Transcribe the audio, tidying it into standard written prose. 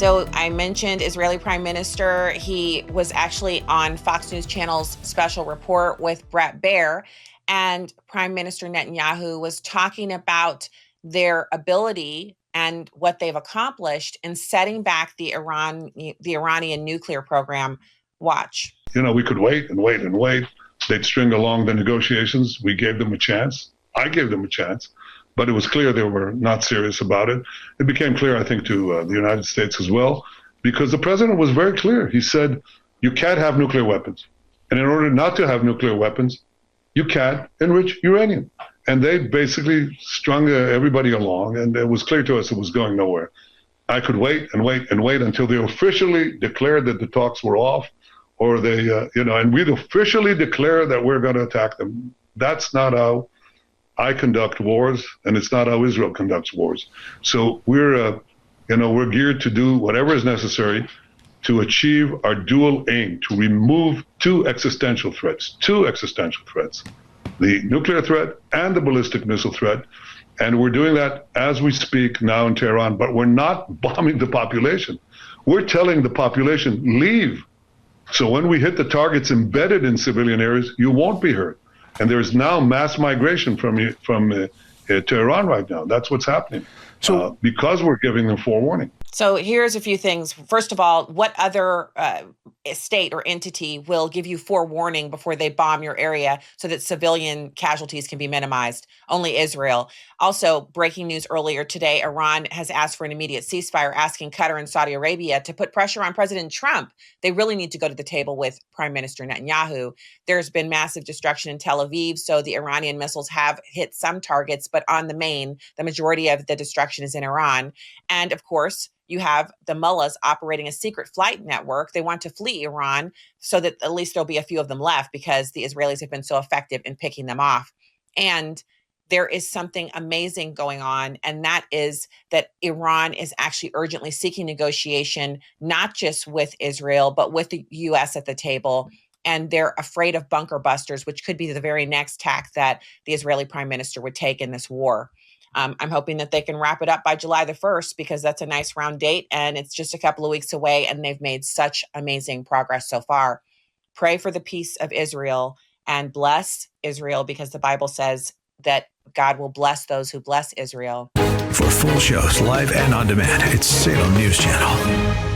So I mentioned Israeli Prime Minister. He was actually on Fox News Channel's special report with Bret Baier, and Prime Minister Netanyahu was talking about their ability and what they've accomplished in setting back the Iranian nuclear program. Watch. We could wait and wait and wait. They'd string along the negotiations. We gave them a chance. I gave them a chance. But it was clear they were not serious about it. It became clear, I think, to the United States as well, because the president was very clear. He said, you can't have nuclear weapons. And in order not to have nuclear weapons, you can't enrich uranium. And they basically strung everybody along, and it was clear to us it was going nowhere. I could wait and wait and wait until they officially declared that the talks were off, or they, and we'd officially declare that we're going to attack them. That's not how I conduct wars, and it's not how Israel conducts wars. So we're geared to do whatever is necessary to achieve our dual aim, to remove two existential threats, the nuclear threat and the ballistic missile threat. And we're doing that as we speak now in Tehran, but we're not bombing the population. We're telling the population, leave. So when we hit the targets embedded in civilian areas, you won't be hurt. And there's now mass migration from Tehran right now. That's what's happening. So because we're giving them forewarning. So here's a few things. First of all, what other state or entity will give you forewarning before they bomb your area so that civilian casualties can be minimized? Only Israel. Also, breaking news earlier today, Iran has asked for an immediate ceasefire, asking Qatar and Saudi Arabia to put pressure on President Trump. They really need to go to the table with Prime Minister Netanyahu. There's been massive destruction in Tel Aviv, so the Iranian missiles have hit some targets, but on the majority of the destruction is in Iran. And of course, you have the mullahs operating a secret flight network. They want to flee Iran so that at least there'll be a few of them left because the Israelis have been so effective in picking them off. And there is something amazing going on, and that is that Iran is actually urgently seeking negotiation, not just with Israel, but with the U.S. at the table. And they're afraid of bunker busters, which could be the very next tack that the Israeli prime minister would take in this war. I'm hoping that they can wrap it up by July the 1st, because that's a nice round date and it's just a couple of weeks away, and they've made such amazing progress so far. Pray for the peace of Israel and bless Israel, because the Bible says that God will bless those who bless Israel. For full shows, live and on demand, it's Salem News Channel.